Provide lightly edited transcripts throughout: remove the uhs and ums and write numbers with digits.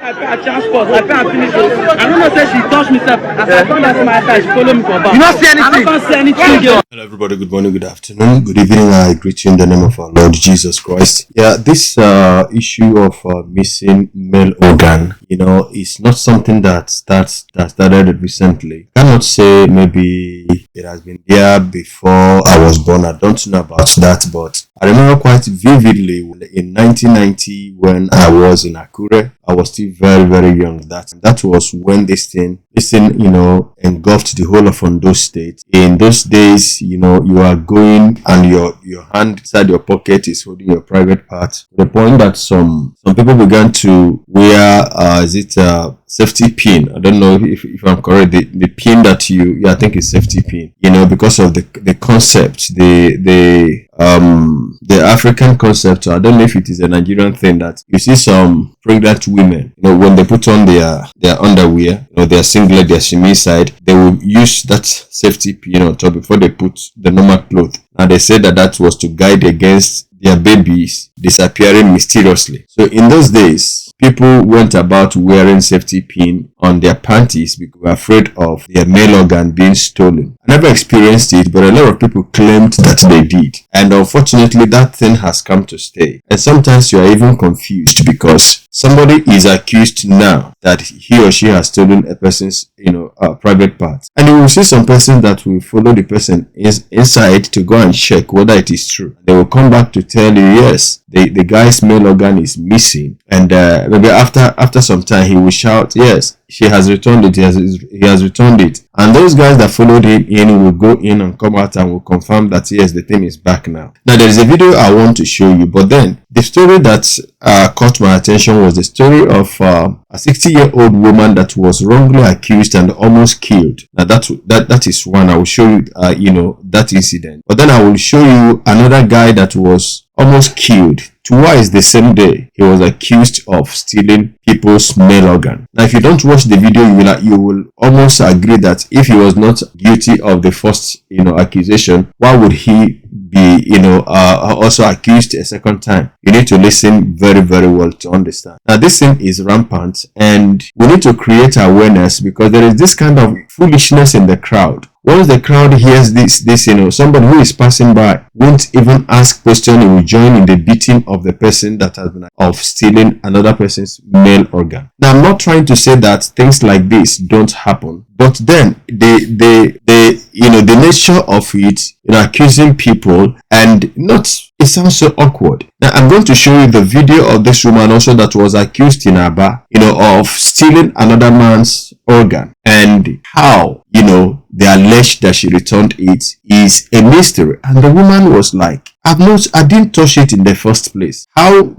I pay her transport, I pay her finish. I don't know say she touched me. As I found out my car, she followed me for back. You don't see anything. I don't see anything. Hello everybody, good morning, good afternoon, good evening. I greet you in the name of our Lord Jesus Christ. Yeah, this issue of missing male organ, is not something that started recently. I cannot say maybe it has been there before I was born. I don't know about that, but I remember quite vividly in 1990 when I was in Akure. I was still very, very young. That was when this thing, engulfed the whole of Ondo State. In those days, you are going and your hand inside your pocket is holding your private part. To the point that some people began to wear, safety pin. I don't know if I'm correct. The pin that I think is safety pin. Because of the concept, the African concept. I don't know if it is a Nigerian thing that you see some pregnant women, when they put on their underwear, their singlet, their shimmy side, they will use that safety pin on top before they put the normal clothes. Now they said that was to guide against their babies disappearing mysteriously. So in those days, people went about wearing safety pin on their panties because they were afraid of their male organ being stolen. I never experienced it, but a lot of people claimed that they did. And unfortunately, that thing has come to stay. And sometimes you are even confused because somebody is accused now that he or she has stolen a person's, private parts. And you will see some person that will follow the person inside to go and check whether it is true. They will come back to tell you, yes, the guy's male organ is missing. And maybe after some time, he will shout, yes, she has returned it. He has returned it. And those guys that followed him in will go in and come out and will confirm that yes, the thing is back now. Now there is a video I want to show you, but then the story that caught my attention was the story of a 60-year-old woman that was wrongly accused and almost killed. Now that is one. I will show you that incident. But then I will show you another guy that was almost killed twice the same day. He was accused of stealing people's male organ. Now, if you don't watch the video, you will almost agree that if he was not guilty of the first, accusation, why would he be, also accused a second time? You need to listen very, very well to understand. Now, this thing is rampant, and we need to create awareness because there is this kind of foolishness in the crowd. Once the crowd hears this, somebody who is passing by won't even ask question. He will join in the beating of the person that has been of stealing another person's male organ. Now, I'm not trying to say that things like this don't happen, but then the nature of it, accusing people it sounds so awkward. Now, I'm going to show you the video of this woman also that was accused in Aba, of stealing another man's organ, and how, they alleged that she returned it is a mystery. And the woman was like, I didn't touch it in the first place. How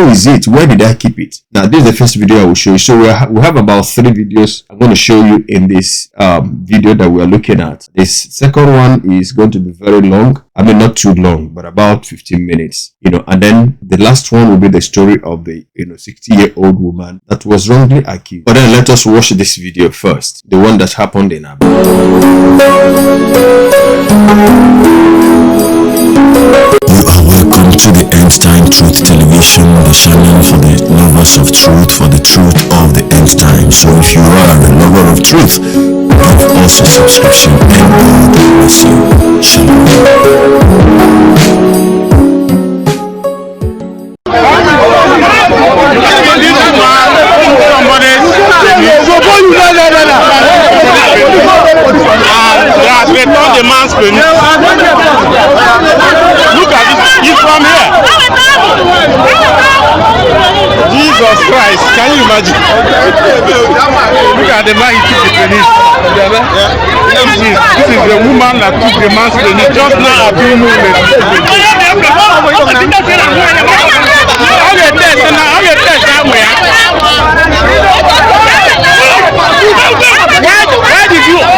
is it? Where did I keep it? Now, this is the first video I will show you. So we have about 3 videos I'm going to show you in this video that we are looking at. This second one is going to be very long. I mean, not too long, but about 15 minutes. And then the last one will be the story of the 60-year-old woman that was wrongly accused. But then let us watch this video first, the one that happened in Aba. You are welcome to the End Time Truth Television, the channel for the lovers of truth, for the truth of the end time. So if you are a lover of truth, give us a subscription and God bless you. Shalom. They return the man's penis. Look at this. He's from here. Jesus Christ. Can you imagine? Look at the man he took the penis. This is the woman that took the man's penis. Just now appearing with the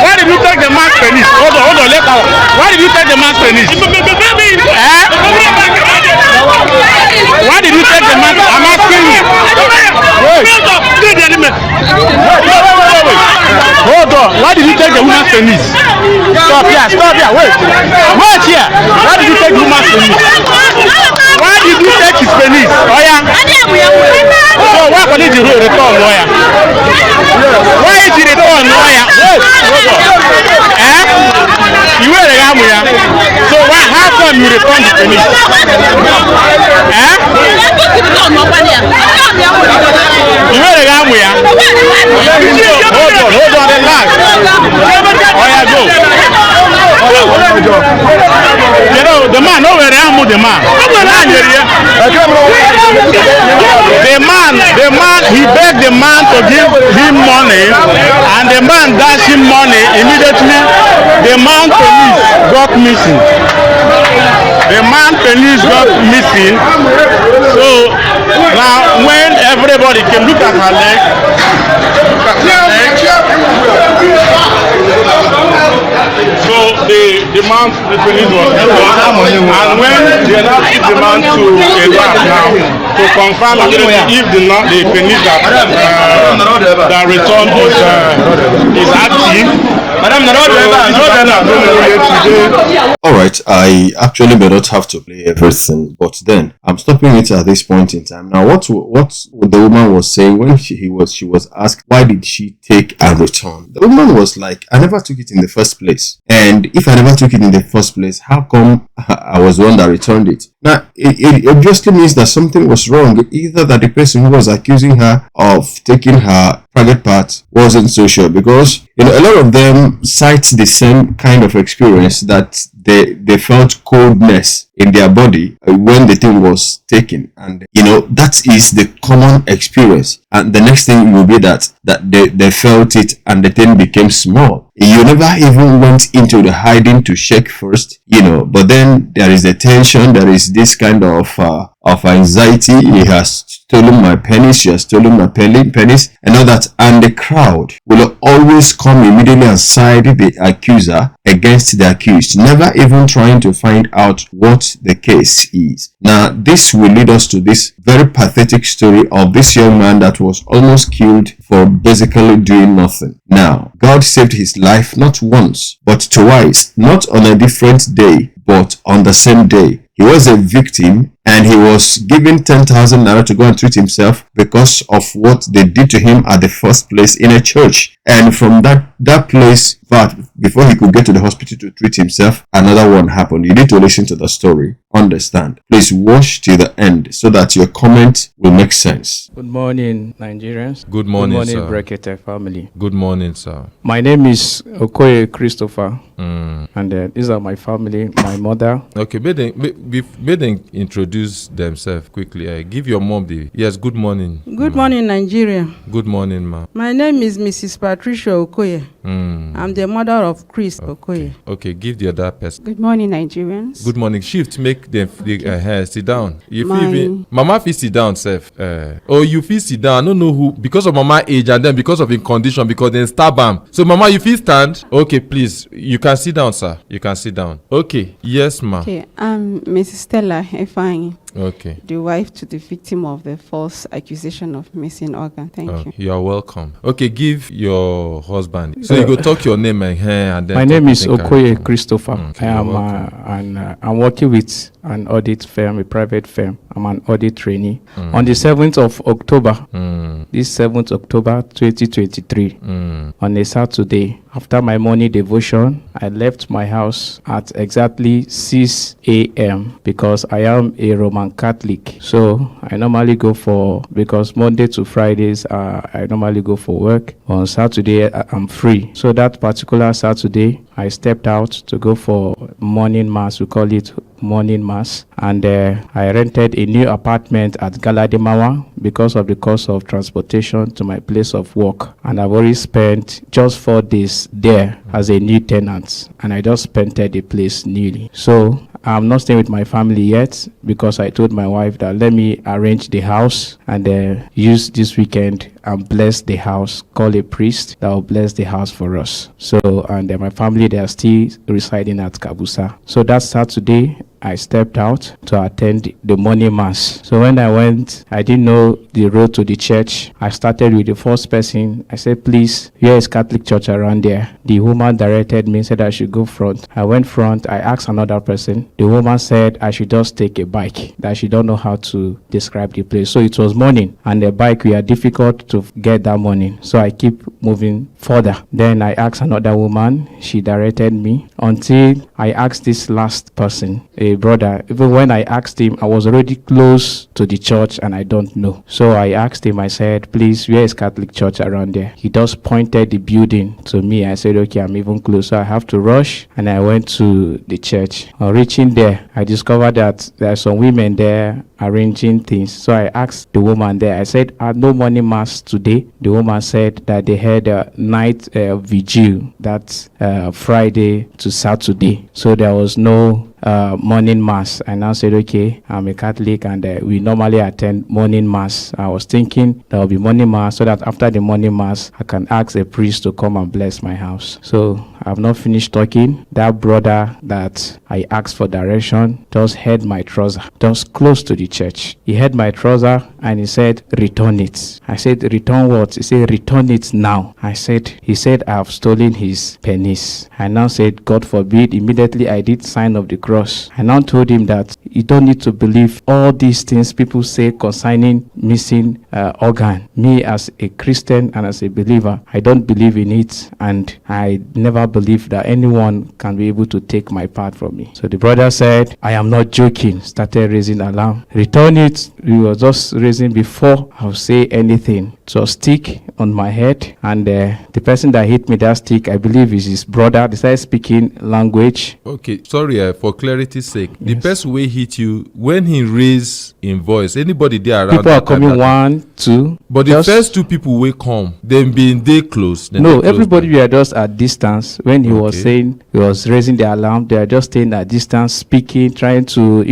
Why did you take the man's penis? Hold on, later. Why did you take the man's penis? Why did you take the man's? I'm asking you. Wait. Hold on. Why did you take the woman's penis? Stop here, wait. Wait here. Why did you take woman's penis? Why did you take his penis? Oh yeah. So why couldn't you return lawyer? Why did you return lawyer? Wait. You were a gamuya. So why? How come you return the penis? You were a gamuya. Hold on, relax. Oh yeah, go. You know the man. No, where am the man? The man. He begged the man to give him money, and the man dashed him money immediately. The man penis got missing. The man penis got missing. So now when everybody can look at her leg, so the man penis was missing. And when they now took the man to a lab now to confirm if the penis that returned is active. All right, I actually may not have to play everything, but then I'm stopping it at this point in time. Now, what the woman was saying when she was asked why did she take and return, the woman was like, I never took it in the first place, and if I never took it in the first place, how come I was the one that returned it? Now, it obviously means that something was wrong. Either that the person who was accusing her of taking her private part wasn't so sure, because a lot of them cite the same kind of experience, that they felt coldness in their body when the thing was taken, and that is the common experience. And the next thing will be that they felt it and the thing became small. You never even went into the hiding to check first, but then there is the tension, there is this kind of anxiety. He has stolen my penis, she has stolen my penis, and all that. And the crowd will always come immediately and side the accuser against the accused, never even trying to find out what the case is. Now, this will lead us to this very pathetic story of this young man that was almost killed for basically doing nothing. Now, God saved his life not once, but twice, not on a different day, but on the same day. He was a victim, and he was given 10,000 naira to go and treat himself because of what they did to him at the first place in a church. And from that place, but before he could get to the hospital to treat himself, another one happened. You need to listen to the story, understand. Please watch till the end so that your comment will make sense. Good morning, Nigerians. Good morning, Good morning, sir. Brekete family. Good morning, sir. My name is Okoye Christopher, and these are my family, my mother. Okay, may they introduce themselves quickly. Give your mom the... Yes, good morning. Good morning, Nigeria. Good morning, ma. My name is Mrs. Patricia Okoye. I'm the mother of Chris Okoye. Okay, give the other person. Good morning, Nigerians. Good morning. Shift, make them sit down. Mama fit sit down, sef. You fit sit down. I don't know who, because of mama age and then because of his condition, because then stab am. So mama, you fit stand? Okay, please. You can sit down, sir. You can sit down. Okay. Yes, ma. Okay, I'm Mrs. Stella Efang. Okay. The wife to the victim of the false accusation of missing organ. Thank you. You are welcome. Okay, give your husband. So you go talk your name and then. My name is Okoye Christopher. I am I'm working with an audit firm, a private firm. I'm an audit trainee. On the 7th of October, this 7th October 2023, on a Saturday, after my morning devotion, I left my house at exactly 6 a.m. because I am a Roman Catholic. So I normally go because Monday to Fridays, I normally go for work. On Saturday, I'm free. So that particular Saturday, I stepped out to go for morning mass. We call it morning mass. And I rented a new apartment at Galademawa because of the cost of transportation to my place of work. And I've already spent just 4 days there as a new tenant. And I just painted the place newly. So I'm not staying with my family yet because I told my wife that let me arrange the house and use this weekend and bless the house, call a priest that will bless the house for us. So, and my family, they are still residing at Kabusa. So that Saturday, I stepped out to attend the morning mass. So when I went, I didn't know the road to the church. I started with the first person. I said, please, where is Catholic church around there? The woman directed me, said I should go front. I went front. I asked another person. The woman said I should just take a bike, that she don't know how to describe the place. So it was morning, and the bike were difficult to get that morning. So I keep moving further. Then I asked another woman. She directed me until I asked this last person, a brother. Even when I asked him, I was already close to the church and I don't know. So I asked him, I said, please, where is Catholic church around there? He just pointed the building to me. I said, okay, I'm even close. So I have to rush, and I went to the church. On reaching there, I discovered that there are some women there arranging things. So I asked the woman there, I said, no morning mass today. The woman said that they had a night vigil, that's Friday to Saturday. So there was no morning mass. I now said, okay, I'm a Catholic, and we normally attend morning mass. I was thinking there will be morning mass, so that after the morning mass, I can ask a priest to come and bless my house. So I've not finished talking. That brother that I asked for direction just had my trouser, just close to the church. He had my trouser and he said, return it. I said, return what? He said, return it now. He said, I have stolen his penis. I now said, God forbid. Immediately I did sign of the cross. I now told him that you don't need to believe all these things people say concerning missing organ. Me as a Christian and as a believer, I don't believe in it, and I never believe that anyone can be able to take my part from me. So the brother said, I am not joking. Started raising alarm. Return it. We were just raising before I'll say anything. So stick on my head, and the person that hit me that stick, I believe is his brother. They started speaking language. Okay, sorry, for clarity's sake, the person who hit you, when he raised in voice, anybody there around? People are coming, one, two. But the first two people will come, then being they close. No, everybody were just at distance. When he was saying, he was raising the alarm, they are just staying at distance, speaking, trying to,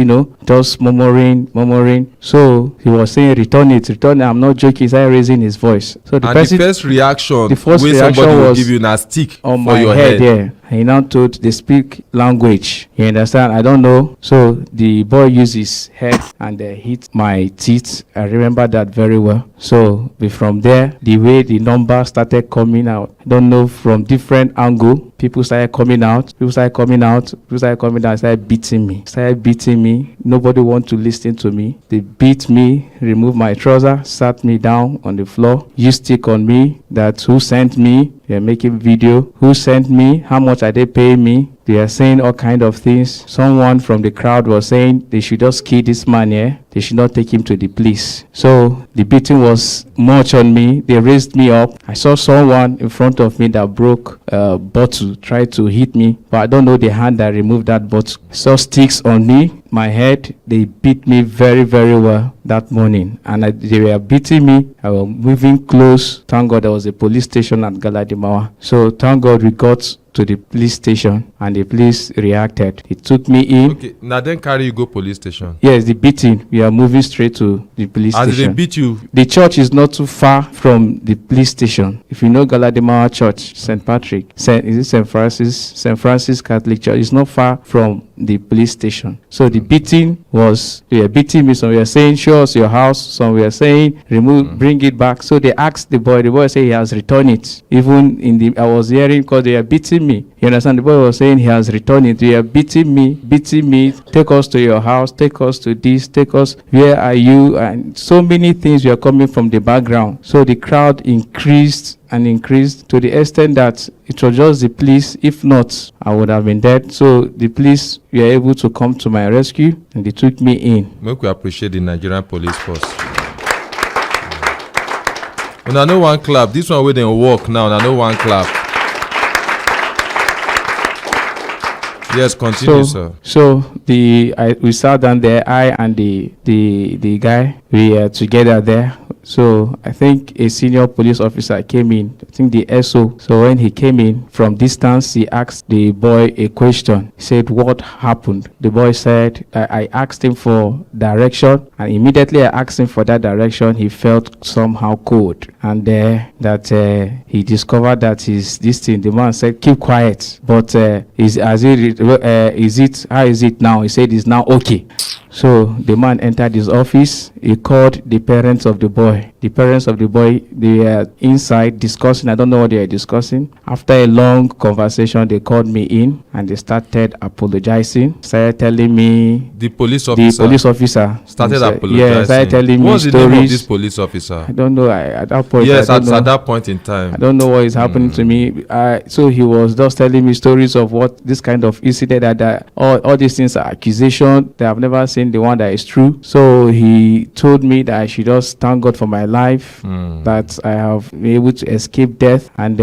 just murmuring. So he was saying, return it. I'm not joking. He started raising his voice. So the first reaction somebody will give you a stick on for my your head. head. He now told they speak language. You understand? I don't know. So the boy used his head and hit my teeth. I remember that very well. So from there, the way the number started coming out, I don't know, from different angle, people started coming out. Started beating me. Nobody want to listen to me. They beat me, removed my trouser, sat me down on the floor, used stick on me. That's who sent me. They're making video. Who sent me? How much are they paying me? They are saying all kind of things. Someone from the crowd was saying they should just kill this man here. They should not take him to the police. So the beating was much on me. They raised me up. I saw someone in front of me that broke a bottle, tried to hit me, but I don't know the hand that removed that bottle. I saw sticks on me, my head. They beat me very, very well that morning. And they were beating me. I was moving close. Thank God there was a police station at Galadimawa. So thank God we got to the police station, and the police reacted. It took me in. Okay, now then carry you go police station. Yes, the beating. We are moving straight to the police station. As they beat you? The church is not too far from the police station. If you know Galadimawa Church, St. Patrick, St. Francis Catholic Church, it's not far from the police station. So the beating was, they were beating me. Some were saying, show us your house. Some were saying, bring it back. So they asked the boy said he has returned it. Even I was hearing, because they are beating me. You understand? The boy was saying he has returned it. They are beating me. Take us to your house. Take us to this. Take us. Where are you? And so many things were coming from the background. So the crowd increased to the extent that it was just the police. If not, I would have been dead. So the police were able to come to my rescue, and they took me in. Make we appreciate the Nigerian police force. And I know one clap. This one where they walk now. And I know one clap. Yes, continue, sir. So we sat down there, I and the guy. we are together there. So I think a senior police officer came in, I think the SO. So when he came in from distance, he asked the boy a question. He said, what happened? The boy said, I asked him for direction, and immediately I asked him for that direction, he felt somehow cold. And that he discovered that this thing, the man said, keep quiet. But how is it now? He said, it's now okay. So the man entered his office. He called the parents of the boy. The parents of the boy, they are inside discussing. I don't know what they are discussing. After a long conversation, they called me in and they started apologizing. Started telling me the police officer started apologizing. Yeah, started telling me what's stories. The name of this police officer? I don't know. At that point, yes, at that point in time, I don't know what is happening to me. So he was just telling me stories of what this kind of incident that all these things are accusation that I've never seen the one that is true. So he told me that I should just thank God for my life, that I have been able to escape death. And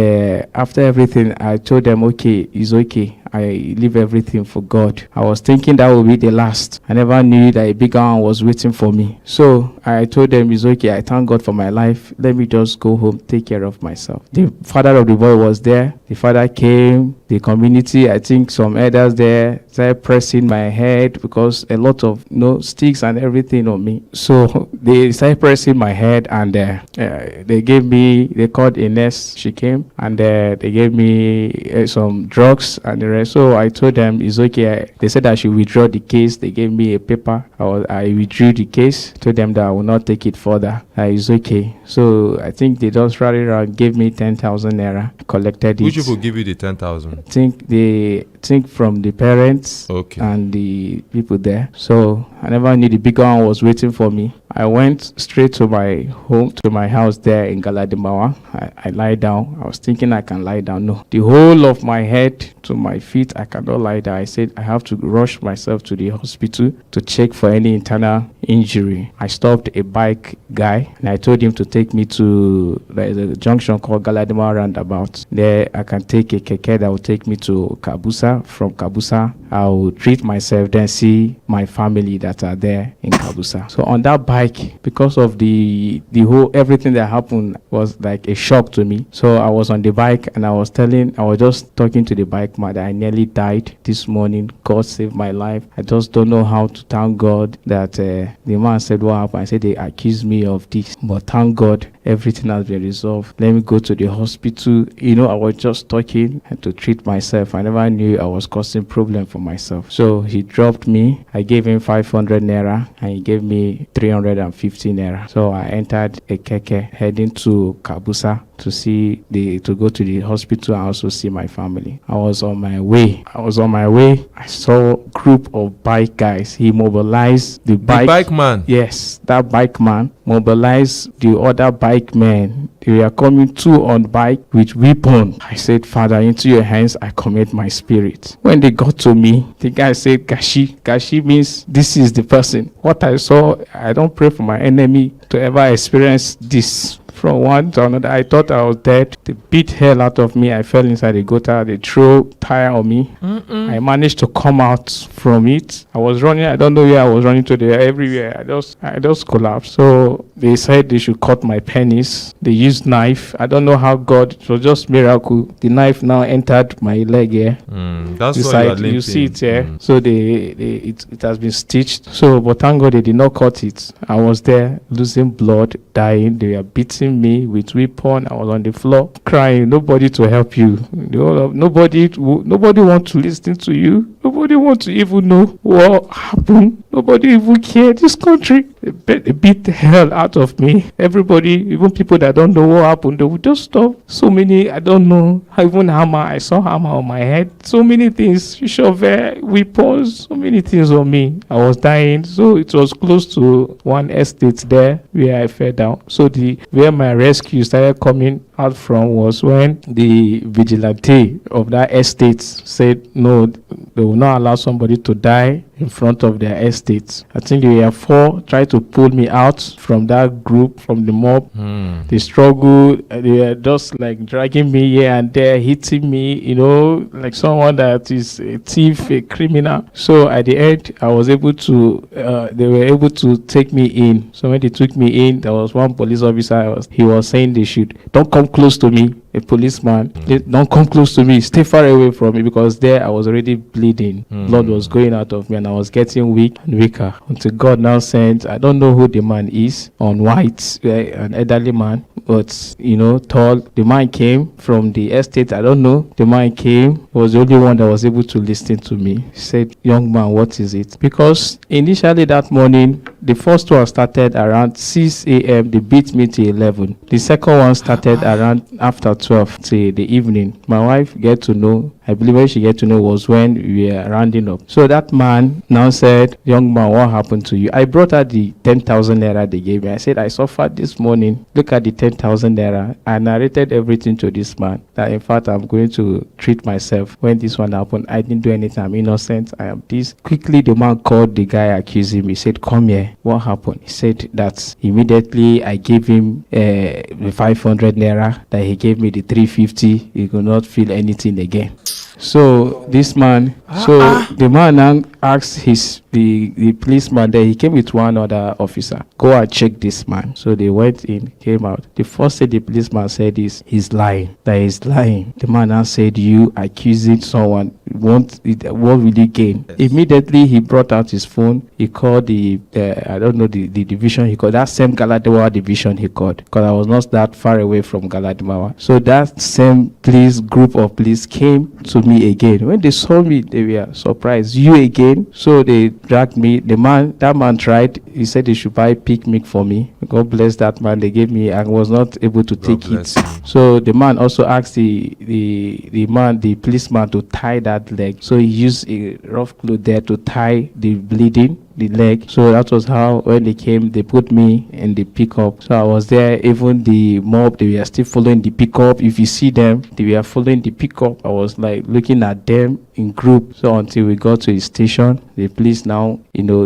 after everything, I told them, okay, it's okay. I leave everything for God. I was thinking that would be the last. I never knew that a bigger one was waiting for me. So I told them, it's okay. I thank God for my life. Let me just go home, take care of myself. The father of the boy was there. The father came. The community, I think some elders there started pressing my head because a lot of sticks and everything on me. So they started pressing my head, and they called a nurse. She came and they gave me some drugs and the rest. So I told them it's okay. They said I should withdraw the case. They gave me a paper. I withdrew the case. Told them that I will not take it further. It's okay. So I think they just rallied around, gave me 10,000 naira, collected it. Which people give you the 10,000? I think from the parents and the people there. So I never knew the bigger one was waiting for me. I went straight to my home, to my house there in Galadimawa. I lie down. I was thinking I can lie down. No, the whole of my head to my feet, I cannot lie down. I said I have to rush myself to the hospital to check for any internal injury. I stopped a bike guy and I told him to take me to the junction called Galadimawa roundabout. There I can take a keke that will take me to Kabusa. From Kabusa, I will treat myself, then see my family that are there in Kabusa. So on that bike, because of the whole everything that happened was like a shock to me. So I was on the bike and I was just talking to the bike man that I nearly died this morning. God saved my life. I just don't know how to thank God that the man said what happened. I said they accused me of this, but thank God everything has been resolved. Let me go to the hospital. I was just talking to treat myself. I never knew I was causing problem for myself. So he dropped me. I gave him 500 naira and he gave me 350 naira. So I entered a keke heading to Kabusa to go to the hospital and also see my family. I was on my way. I saw a group of bike guys. He mobilized the bike man. Yes, that bike man mobilized the other bike men. They were coming two on bike with weapon. I said, Father, into your hands I commit my spirit. When they got to me, the guy said, Gashi. Gashi means this is the person. What I saw, I don't pray for my enemy to ever experience this. From one to another, I thought I was dead. They beat hell out of me. I fell inside the gutter. They threw tire on me. I managed to come out from it. I was running. I don't know where I was running to. There everywhere. I just collapsed. So they said they should cut my penis. They used knife. I don't know how God. It was just miracle. The knife now entered my leg here. That's why you see it here. So it has been stitched. So but thank God they did not cut it. I was there losing blood, dying. They were beating me with weapon. I was on the floor crying. Nobody to help you. Nobody want to listen to you. Nobody want to even know what happened. Nobody even care. This country, they beat the hell out of me. Everybody, even people that don't know what happened, they would just stop. So many, I don't know. Even hammer, I saw hammer on my head. So many things, shovel, weapons, so many things on me. I was dying. So it was close to one estate there where I fell down. So where my rescue started coming out from was when the vigilante of that estate said, no, they will not allow somebody to die in front of their estate. I think they were 4 trying to pull me out from that group, from the mob. They struggled. They were just like dragging me here and there, hitting me, like someone that is a thief, a criminal. So at the end, I was able to, they were able to take me in. So when they took me in, there was one police officer, he was saying they should, don't come close to me. A policeman, don't come close to me, stay far away from me, because there I was already bleeding. Blood was going out of me and I was getting weak and weaker until God now sent, I don't know who the man is, on white, an elderly man, but tall. The man came from the estate, I don't know. The man came, he was the only one that was able to listen to me. He said, young man, what is it? Because initially that morning, the first one started around 6 a.m. They beat me till 11. The second one started around after 12 till the evening. My wife get to know, I believe when she get to know was when we were rounding up. So that man now said, young man, what happened to you? I brought her the 10,000 naira they gave me. I said, I suffered this morning. Look at the 10,000 naira. I narrated everything to this man. That in fact, I'm going to treat myself when this one happened. I didn't do anything. I'm innocent. I am this. Quickly, the man called the guy accusing me. He said, come here. What happened? He said that immediately I gave him the 500 naira, that he gave me the 350. He could not feel anything again. So this man, the man now asked the policeman there, he came with one other officer, go and check this man. So they went in, came out. The first thing the policeman said is, he's lying, that he's lying. The man now said, you accusing someone, what will you gain? Immediately he brought out his phone, he called the division, he called that same Galadimawa division he called, because I was not that far away from Galadimawa. So that same group of police came to me again. When they saw me, they were surprised. You again? So they dragged me. That man tried. He said they should buy pig meat for me. God bless that man. They gave me. I was not able to take it. So the man also asked the policeman to tie that leg. So he used a rough cloth there to tie the bleeding, the leg. So that was how, when they came, they put me in the pickup. So I was there. Even the mob, they were still following the pickup. If you see them, they were following the pickup. I was like looking at them in group. So until we got to the station, the police now,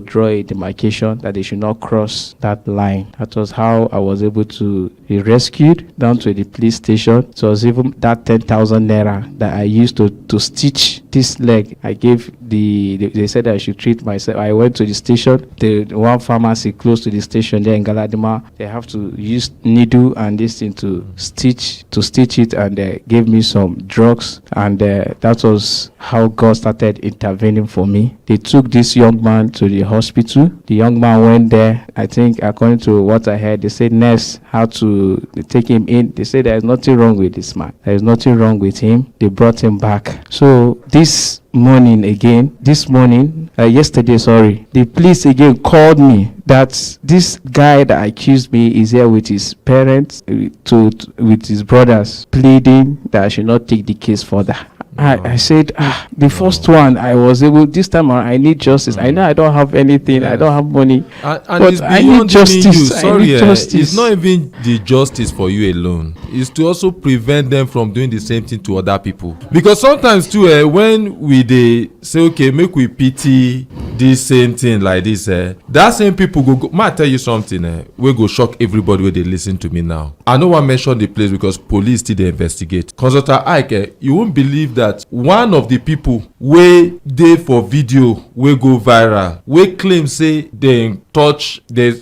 draw a demarcation that they should not cross that line. That was how I was able to be rescued down to the police station. So it was even that 10,000 naira that I used to stitch this leg. I gave they said I should treat myself. I went to the station, the one pharmacy close to the station there in Galadima. They have to use needle and this thing to stitch it, and they gave me some drugs, and that was how God started intervening for me. They took this young man to the hospital. The young man went there. I think according to what I heard, they said nurse had to take him in. They said there is nothing wrong with this man. There is nothing wrong with him. They brought him back. So yesterday, the police again called me that this guy that accused me is here with his parents, with his brothers, pleading that I should not take the case further. I said, the first one I was able, this time I need justice. I know I don't have anything, I don't have money, and but I need justice. It's not even the justice for you alone. It's to also prevent them from doing the same thing to other people. Because sometimes too, when they say, okay, make we pity this same thing like this, that same people go. Might tell you something, we go shock everybody when they listen to me now. I don't want to mention the place because police still they investigate. Consultant Ike, you won't believe that one of the people wey dey for video wey go viral, wey claim say dem touch, they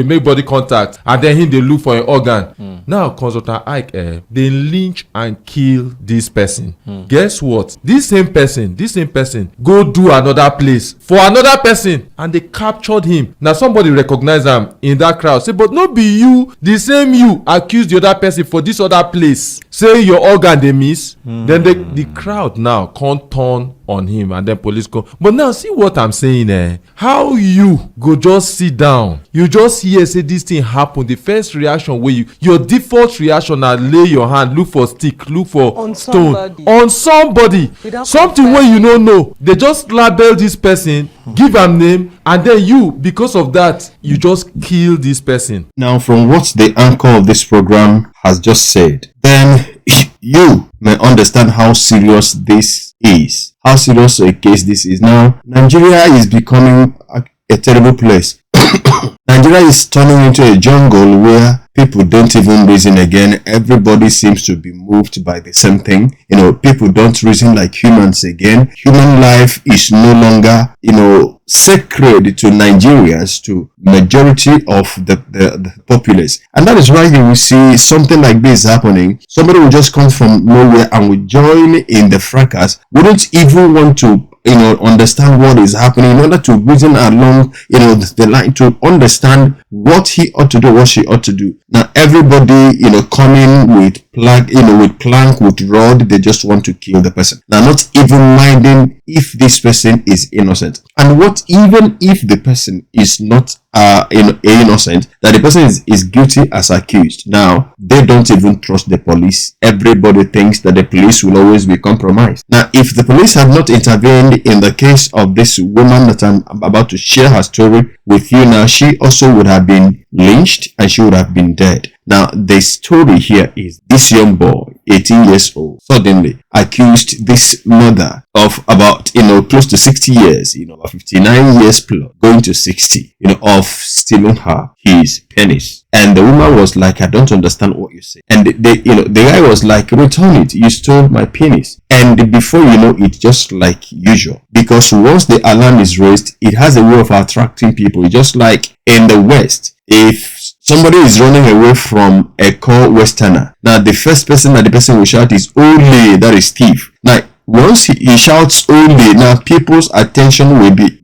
make body contact, and then him dey look for an organ. Now Consultant Ike they lynch and kill this person. Guess what? This same person go do another place for another person, and they captured him. Now somebody recognize am in that crowd, say, but no be you, the same you accuse the other person for this other place, say your organ dey miss. Then the crowd now can't turn on him, and then police come. But now see what I'm saying, how you go just sit down, you just hear say this thing happen, the first reaction wey your default reaction na lay your hand, look for stick, look for on stone on somebody, something wey you no know. They just label this person, give am name, and then you, because of that, you just kill this person. Now, from what the anchor of this program has just said, then you may understand how serious this is, how serious a case this is. Now, Nigeria is becoming a terrible place. Nigeria is turning into a jungle where people don't even reason again. Everybody seems to be moved by the same thing. People don't reason like humans again. Human life is no longer, sacred to Nigerians, to majority of the populace. And that is why you will see something like this happening. Somebody will just come from nowhere and will join in the fracas. Wouldn't even want to understand what is happening in order to reason along, the line, to understand what he ought to do, what she ought to do. Now everybody, coming with plank, with rod, they just want to kill the person. Now, not even minding if this person is innocent. And what even if the person is not innocent, that the person is guilty as accused. Now, they don't even trust the police. Everybody thinks that the police will always be compromised. Now, if the police had not intervened in the case of this woman that I'm about to share her story with you now, she also would have been lynched and she would have been dead. Now, the story here is this young boy, 18 years old, suddenly accused this mother of about, close to 60 years, 59 years plus, going to 60, of stealing his penis. And the woman was like, I don't understand what you say. And the guy was like, return it. You stole my penis. And before you know it, just like usual, because once the alarm is raised, it has a way of attracting people. Just like in the West, if somebody is running away from a core Westerner, now the first person that the person will shout is "Ole," that is thief. Now, once he shouts "Ole," now people's attention will be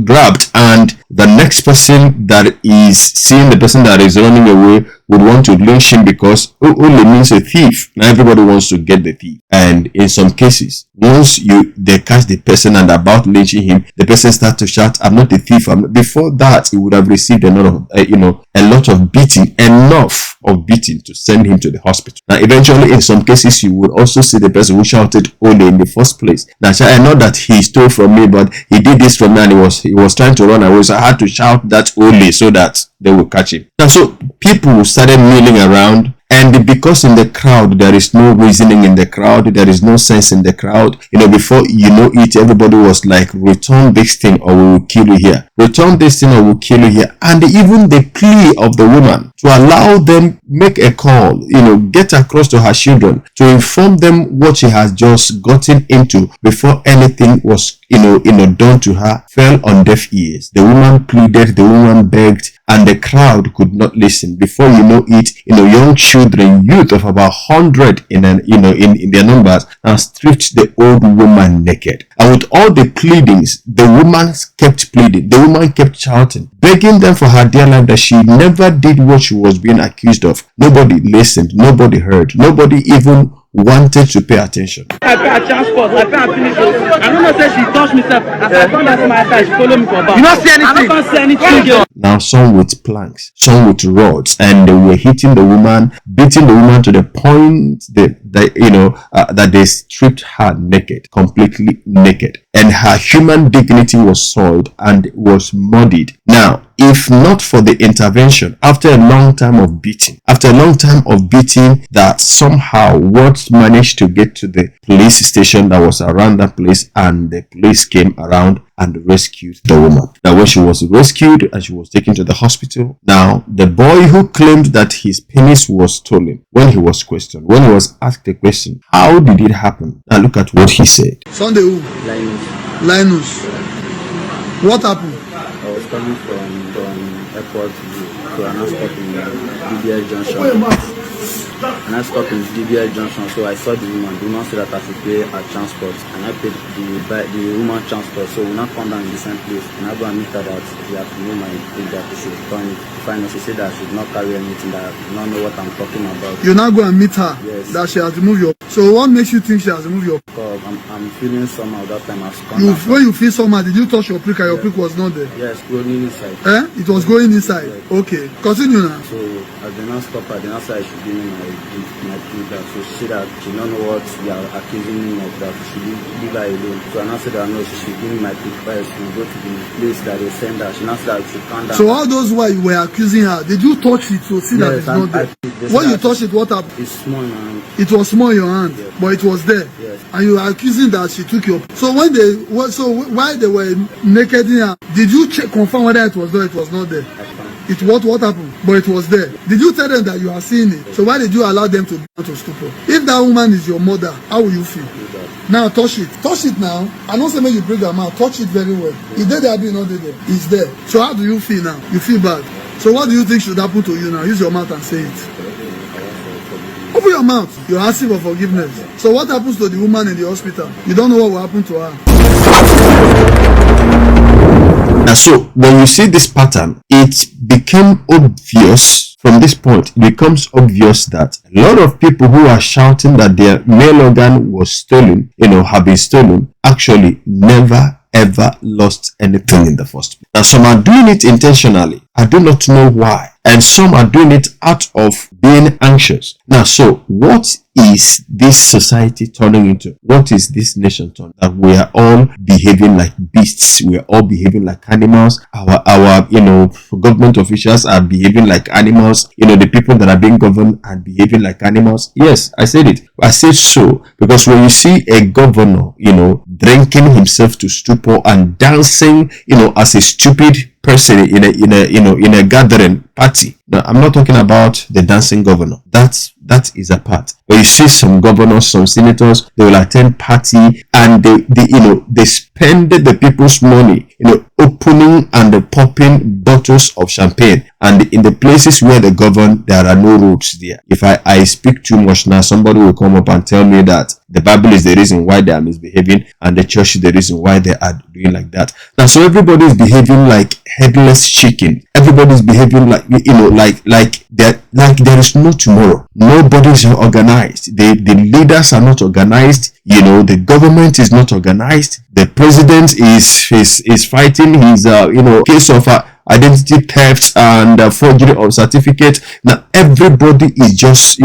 grabbed, and the next person that is seeing the person that is running away would want to lynch him, because Ole means a thief. Now everybody wants to get the thief. And in some cases, once they catch the person and about lynching him, the person starts to shout, "I'm not a thief." Before that, he would have received a lot of beating, enough of beating to send him to the hospital. Now, eventually, in some cases, you would also see the person who shouted "Ole" in the first place. Now, I know that he stole from me, but he did this from me, and he was trying to run away, so I had to shout that "Ole" so that they will catch him. Now, so people started milling around. And because in the crowd, there is no reasoning in the crowd, there is no sense in the crowd, before you know it, everybody was like, return this thing or we will kill you here. Return this thing or we'll kill you here. And even the plea of the woman to allow them make a call, get across to her children, to inform them what she has just gotten into before anything was, done to her, fell on deaf ears. The woman pleaded, the woman begged, and the crowd could not listen. Before you know it, young children, youth of about 100 in their numbers, and stripped the old woman naked. And with all the pleadings, the woman kept pleading. The woman kept shouting, begging them for her dear life that she never did what she was being accused of. Nobody listened. Nobody heard. Nobody even wanted to pay attention. I pay her transport, I pay her finish. I don't know say she touched me, sef. As I found out my car, she follow me for back. You not see anything? I don't see anything. Now, some with planks, some with rods, and they were hitting the woman, beating the woman to the point that they stripped her naked, completely naked, and her human dignity was soiled and was muddied. Now, if not for the intervention, after a long time of beating, that somehow words managed to get to the police station that was around that place, and the police came around and rescued the woman. Now, when she was rescued and she was taken to the hospital, now the boy who claimed that his penis was stolen, when he was questioned, when he was asked the question, how did it happen? Now look at what he said. Sunday who? Linus. What happened? I was coming from airport to an stop in DPO Junction. And I stopped in DPO Junction, so I saw the woman. The woman said that I should pay her transport, and I paid the woman transport. So we now come down in the same place, and I go and meet her that she has to know my thing, that she should return it. Finally, she said that she should not carry anything, that I do not know what I'm talking about. You now go and meet her? Yes. That she has removed your... So what makes you think she has removed your... Because I'm feeling somehow that time. When you feel somehow, did you touch your prick and your prick was not there? Yes, going inside. It was going inside? Yes. Okay. Continue now. So as they now stop her, they now say I should give me my feedback. So she said that she don't know what they are accusing me of, that she should leave her alone. So I now said that no, she should give me my pick first. We go to the place that they send her. She now said that she should calm down. So all those while you were accusing her, did you touch it to see that it's not there? When you touched it, what happened? It's small in my hand. It was small in your hand, but it was there. Yes. And you were accusing that she took your. So when while they were naked in her, did you confirm whether it was there? It was not there. It what happened? But it was there. Did you tell them that you are seeing it? So why did you allow them to go to stupor? If that woman is your mother, how will you feel? Now touch it. Touch it now. I don't say make you break your mouth. Touch it very well. It's there, there, not there. It's there. So how do you feel now? You feel bad. So what do you think should happen to you now? Use your mouth and say it. Open your mouth. You're asking for forgiveness. So what happens to the woman in the hospital? You don't know what will happen to her. Now, so when you see this pattern, it became obvious from this point. It becomes obvious that a lot of people who are shouting that their male organ was stolen, have been stolen, actually never ever lost anything in the first place. Now, some are doing it intentionally. I do not know why. And some are doing it out of being anxious. Now, so what is this society turning into? What is this nation turning? That we are all behaving like beasts. We are all behaving like animals. Our government officials are behaving like animals. The people that are being governed are behaving like animals. Yes, I said it. I said so because when you see a governor, drinking himself to stupor and dancing, as a stupid person in a gathering party. Now, I'm not talking about the dancing governor. That is a part. But you see some governors, some senators, they will attend party and they spend the people's money, opening and popping bottles of champagne. And in the places where they govern, there are no roads there. If I speak too much now, somebody will come up and tell me that the Bible is the reason why they are misbehaving and the church is the reason why they are doing like that. Now, so everybody is behaving like headless chicken. Everybody's behaving like there is no tomorrow. Nobody is organized. The leaders are not organized. The government is not organized. The president is fighting his case of identity theft and forgery of certificate. Now everybody is just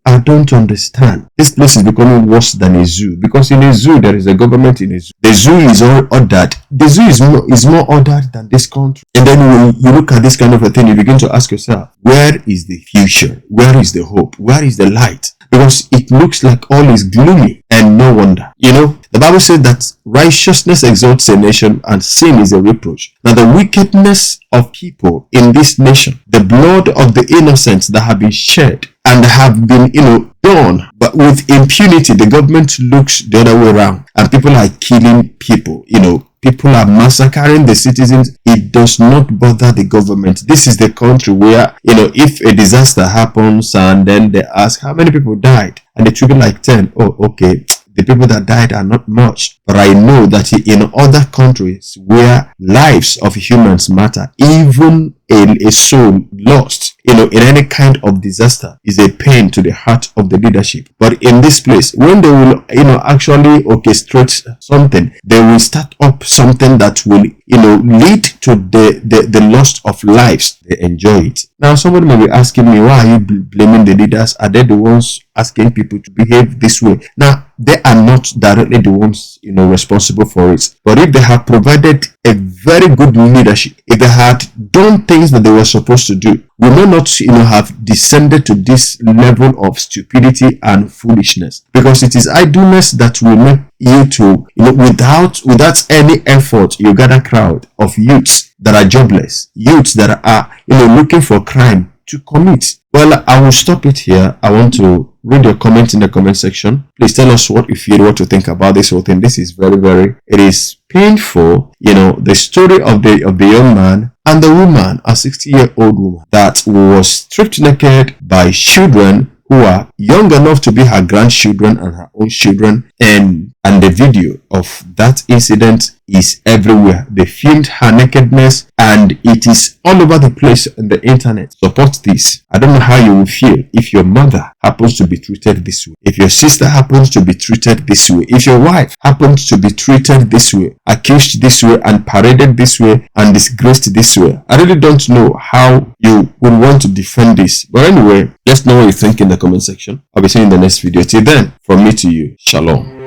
I don't understand. This place is becoming worse than a zoo, because in a zoo there is a government in a zoo. The zoo is all ordered. The zoo is more ordered than this country. And then when you look at this kind of a thing, you begin to ask yourself, where is the future? Where is the hope? Where is the light? Because it looks like all is gloomy, and no wonder. The Bible said that righteousness exalts a nation and sin is a reproach. Now the wickedness of people in this nation, the blood of the innocents that have been shed and have been, done, but with impunity, the government looks the other way around and people are killing people, people are massacring the citizens. It does not bother the government. This is the country where, if a disaster happens and then they ask how many people died and it should be like 10. Oh, okay. The people that died are not much. But I know that in other countries where lives of humans matter, even a soul lost, in any kind of disaster is a pain to the heart of the leadership. But in this place, when they will, actually orchestrate something, they will start up something that will, lead to the loss of lives. They enjoy it. Now, somebody may be asking me, why are you blaming the leaders? Are they the ones asking people to behave this way? Now, they are not directly the ones, responsible for it. But if they have provided a very good leadership, if they had done things that they were supposed to do, we may not, have descended to this level of stupidity and foolishness. Because it is idleness that will make you to, without any effort, you gather a crowd of youths that are jobless, youths that are, looking for crime to commit. Well, I will stop it here. I want to read your comments in the comment section. Please tell us what you feel, what you think about this whole thing. This is it is painful, the story of the young man and the woman, a 60-year-old woman that was stripped naked by children who are young enough to be her grandchildren and her own children. And And the video of that incident is everywhere. They filmed her nakedness and it is all over the place on the internet. Support this. I don't know how you will feel if your mother happens to be treated this way, if your sister happens to be treated this way, if your wife happens to be treated this way, accused this way, and paraded this way, and disgraced this way. I really don't know how you would want to defend this. But anyway, let us know what you think in the comment section. I'll be seeing you in the next video. Till then, from me to you, shalom.